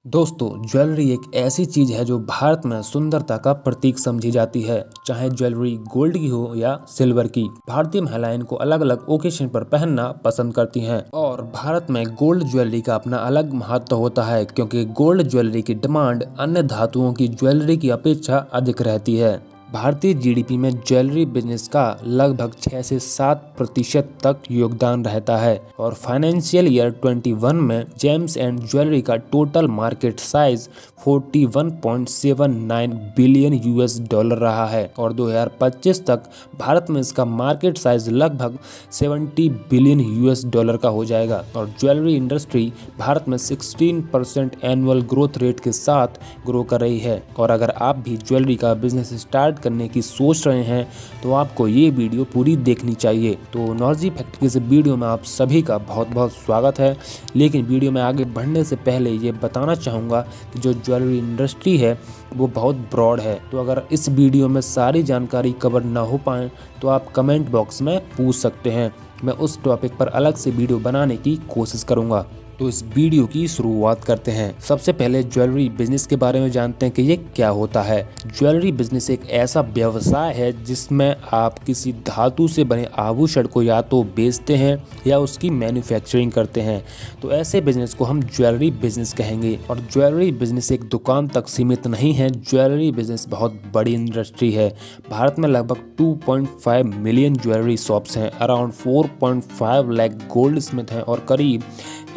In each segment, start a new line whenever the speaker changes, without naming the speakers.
दोस्तों, ज्वेलरी एक ऐसी चीज है जो भारत में सुंदरता का प्रतीक समझी जाती है। चाहे ज्वेलरी गोल्ड की हो या सिल्वर की, भारतीय महिलाएं इनको अलग अलग ओकेशन पर पहनना पसंद करती हैं। और भारत में गोल्ड ज्वेलरी का अपना अलग महत्व होता है, क्योंकि गोल्ड ज्वेलरी की डिमांड अन्य धातुओं की ज्वेलरी की अपेक्षा अधिक रहती है। भारतीय जीडीपी में ज्वेलरी बिजनेस का लगभग 6 से 7% तक योगदान रहता है और फाइनेंशियल ईयर 21 में जेम्स एंड ज्वेलरी का total market size 41.79 billion US dollar रहा है और 2025 तक भारत में इसका मार्केट साइज लगभग 70 बिलियन यूएस डॉलर का हो जाएगा। और ज्वेलरी इंडस्ट्री भारत में 16% एनुअल ग्रोथ रेट के साथ ग्रो कर रही है। और अगर आप भी ज्वेलरी का बिजनेस स्टार्ट करने की सोच रहे हैं तो आपको ये वीडियो पूरी देखनी चाहिए। तो नॉलेजी फैक्ट की इस वीडियो में आप सभी का बहुत बहुत स्वागत है। लेकिन वीडियो में आगे बढ़ने से पहले ये बताना चाहूँगा कि जो ज्वेलरी इंडस्ट्री है वो बहुत ब्रॉड है। तो अगर इस वीडियो में सारी जानकारी कवर ना हो पाए तो आप कमेंट बॉक्स में पूछ सकते हैं। मैं उस टॉपिक पर अलग से वीडियो बनाने की कोशिश करूँगा। तो इस वीडियो की शुरुआत करते हैं। सबसे पहले ज्वेलरी बिजनेस के बारे में जानते हैं कि ये क्या होता है। ज्वेलरी बिजनेस एक ऐसा व्यवसाय है जिसमें आप किसी धातु से बने आभूषण को या तो बेचते हैं या उसकी मैन्युफैक्चरिंग करते हैं। तो ऐसे बिजनेस को हम ज्वेलरी बिजनेस कहेंगे। और ज्वेलरी बिजनेस एक दुकान तक सीमित नहीं है, ज्वेलरी बिजनेस बहुत बड़ी इंडस्ट्री है। भारत में लगभग 2.5 मिलियन ज्वेलरी शॉप्स हैं, अराउंड 4.5 लाख गोल्ड स्मिथ हैं और करीब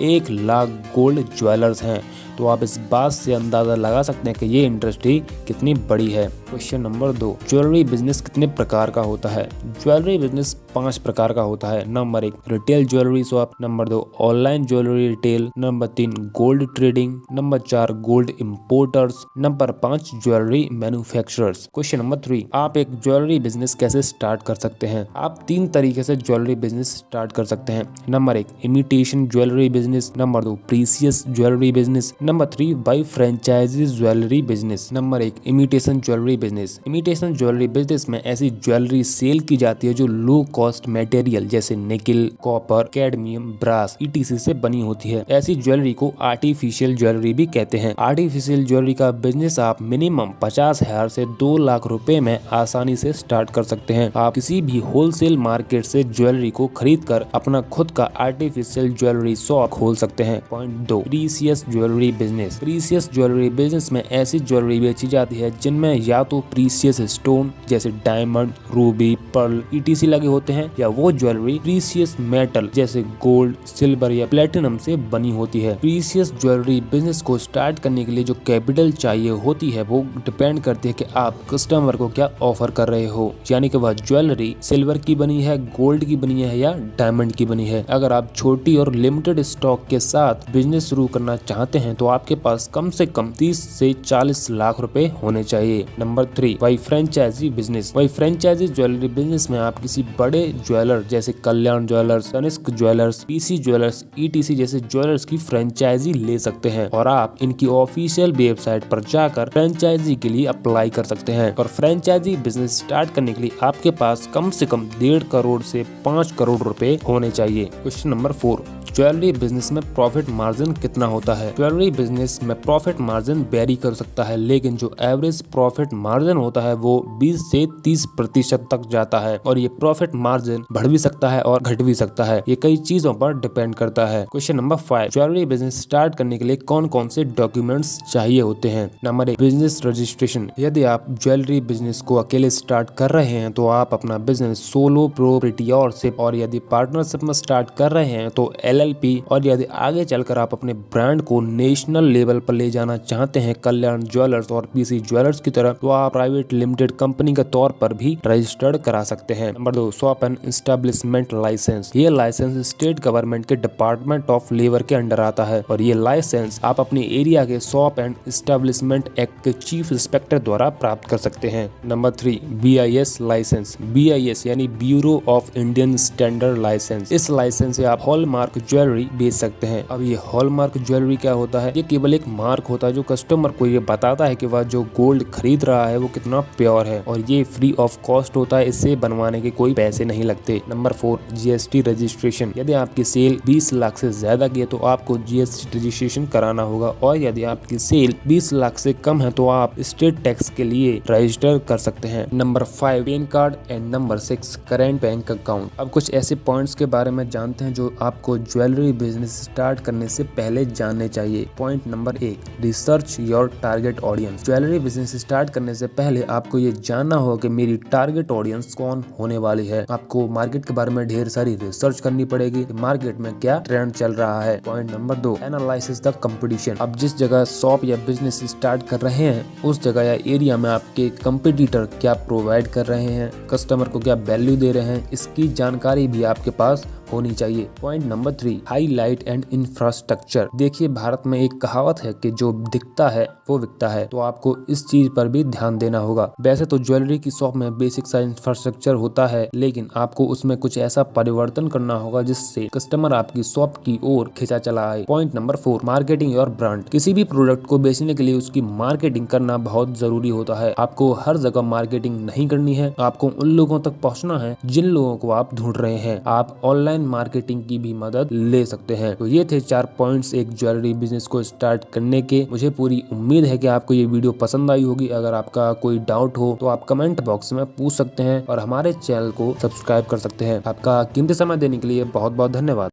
1 लाख गोल्ड ज्वेलर्स हैं। तो आप इस बात से अंदाजा लगा सकते हैं कि ये इंडस्ट्री कितनी बड़ी है। क्वेश्चन नंबर 2, ज्वेलरी बिजनेस कितने प्रकार का होता है। ज्वेलरी बिजनेस 5 प्रकार का होता है। Number 1, retail jewellery shop. Number 2, online jewellery retail. Number 3, gold trading. Number 4, gold importers. Number 5, jewellery manufacturers. Question number 3, आप एक ज्वेलरी बिजनेस कैसे स्टार्ट कर सकते हैं। आप 3 तरीके से ज्वेलरी बिजनेस स्टार्ट कर सकते हैं। Number 1, imitation jewellery business. Number 2, precious jewellery business. Number 3, by franchise jewellery business. Number 1, imitation jewellery business. Imitation jewellery business में ऐसी ज्वेलरी सेल की जाती है जो लो कॉस्ट मटेरियल जैसे nickel, copper, cadmium, brass ETC से बनी होती है। ऐसी ज्वेलरी को आर्टिफिशियल ज्वेलरी भी कहते हैं। आर्टिफिशियल ज्वेलरी का बिजनेस आप मिनिमम 50,000 से 2 लाख रुपए में आसानी से स्टार्ट कर सकते हैं। आप किसी भी होलसेल मार्केट से ज्वेलरी को खरीद कर अपना खुद का आर्टिफिशियल ज्वेलरी शॉप खोल सकते हैं। Point 2, precious jewellery business. Precious jewellery business में ऐसी ज्वेलरी बेची जाती है जिनमें या तो प्रीसियस स्टोन जैसे डायमंड, रूबी, पर्ल ईटीसी लगे होते हैं, या वो ज्वेलरी प्रीसियस मेटल जैसे गोल्ड, सिल्वर या प्लेटिनम से बनी होती है। प्रीसियस ज्वेलरी बिजनेस को स्टार्ट करने के लिए जो कैपिटल चाहिए होती है वो डिपेंड करती है कि आप कस्टमर को क्या ऑफर कर रहे हो, यानी कि वह ज्वेलरी सिल्वर की बनी है, गोल्ड की बनी है या डायमंड की बनी है। अगर आप छोटी और लिमिटेड स्टॉक के साथ बिजनेस शुरू करना चाहते हैं तो आपके पास कम से कम 30 से 40 लाख रुपए होने चाहिए। Number 3, by franchise business. By franchise jewellery business में आप किसी बड़े ज्वेलर जैसे Kalyan jewellers, Tanishq jewellers, PC jewellers etc जैसे ज्वेलर्स की फ्रेंचाइजी ले सकते हैं और आप इनकी ऑफिशियल वेबसाइट पर जाकर फ्रेंचाइजी के लिए अप्लाई कर सकते हैं। और फ्रेंचाइजी बिजनेस स्टार्ट करने के लिए आपके पास कम से कम 1.5 करोड़ से 5 करोड़ रुपए होने चाहिए। क्वेश्चन नंबर 4, ज्वेलरी बिजनेस में प्रॉफिट मार्जिन कितना होता है। ज्वेलरी बिजनेस में प्रॉफिट मार्जिन वेरी कर सकता है, लेकिन जो एवरेज प्रॉफिट मार्जिन होता है वो 20 से 30% तक जाता है। और ये प्रॉफिट मार्जिन बढ़ भी सकता है और घट भी सकता है, ये कई चीजों पर डिपेंड करता है। Question number 5, jewellery business start करने के लिए कौन कौन से डॉक्यूमेंट्स चाहिए होते हैं। Number 1, business registration. यदि आप ज्वेलरी बिजनेस को अकेले स्टार्ट कर रहे हैं तो आप अपना बिजनेस सोलो प्रोप्राइटरशिप, और यदि पार्टनरशिप में स्टार्ट कर रहे हैं तो LLP, और यदि आगे चलकर आप अपने ब्रांड को नेशनल लेवल पर ले जाना चाहते हैं कल्याण ज्वेलर्स और पीसी ज्वेलर्स की तरह, तो आप प्राइवेट लिमिटेड कंपनी के तौर पर भी रजिस्टर्ड करा सकते हैं। Number 2, shop and establishment licence. ये लाइसेंस स्टेट गवर्नमेंट के डिपार्टमेंट ऑफ लेबर के अंडर आता है और ये लाइसेंस आप अपने एरिया के शॉप एंड एस्टेब्लिशमेंट एक्ट के चीफ इंस्पेक्टर द्वारा प्राप्त कर सकते हैं। Number 3, BIS licence. BIS यानी bureau of Indian standard licence. इस लाइसेंस से आप हॉलमार्क ज्वेलरी बेच सकते हैं। अब ये हॉलमार्क ज्वेलरी क्या होता है? ये केवल एक मार्क होता है जो कस्टमर को ये बताता है कि वह जो गोल्ड खरीद रहा है वो कितना प्योर है, और ये फ्री ऑफ कॉस्ट होता है। इससे बनवाने के कोई पैसे नहीं लगते। Number 4, GST registration. यदि आपकी सेल 20 लाख से ज्यादा की है तो आपको GST रजिस्ट्रेशन कराना होगा, और यदि आपकी सेल 20 लाख से कम है तो आप स्टेट टैक्स के लिए रजिस्टर कर सकते हैं। Number 5, pan card and number 6, current bank account. अब कुछ ऐसे पॉइंट्स के बारे में जानते हैं जो आपको ज्वेलरी बिजनेस स्टार्ट करने से पहले जानने चाहिए। Point number 1, research your target audience. Jewellery business start करने से पहले आपको ये जानना होगा कि मेरी टारगेट ऑडियंस कौन होने वाली है। आपको मार्केट के बारे में ढेर सारी रिसर्च करनी पड़ेगी कि मार्केट में क्या ट्रेंड चल रहा है। Point number 2, analysis the competition. अब जिस जगह शॉप या बिजनेस स्टार्ट कर रहे हैं उस जगह या एरिया में आपके कंपटीटर क्या प्रोवाइड कर रहे हैं, कस्टमर को क्या वैल्यू दे रहे हैं, इसकी जानकारी भी आपके पास होनी चाहिए। Point number 3, highlight and infrastructure. देखिए, भारत में एक कहावत है कि जो दिखता है वो बिकता है, तो आपको इस चीज पर भी ध्यान देना होगा। वैसे तो ज्वेलरी की शॉप में बेसिक सा इंफ्रास्ट्रक्चर होता है, लेकिन आपको उसमें कुछ ऐसा परिवर्तन करना होगा जिससे कस्टमर आपकी शॉप की ओर खिंचा चला आए। Point number 4, marketing your brand. किसी भी प्रोडक्ट को बेचने के लिए उसकी मार्केटिंग करना बहुत जरूरी होता है। आपको हर जगह मार्केटिंग नहीं करनी है, आपको उन लोगों तक पहुंचना है जिन लोगों को आप ढूंढ रहे हैं। आप ऑनलाइन मार्केटिंग की भी मदद ले सकते हैं। तो ये थे 4 पॉइंट्स एक ज्वेलरी बिजनेस को स्टार्ट करने के। मुझे पूरी उम्मीद है कि आपको ये वीडियो पसंद आई होगी। अगर आपका कोई डाउट हो तो आप कमेंट बॉक्स में पूछ सकते हैं और हमारे चैनल को सब्सक्राइब कर सकते हैं। आपका कीमती समय देने के लिए बहुत बहुत धन्यवाद।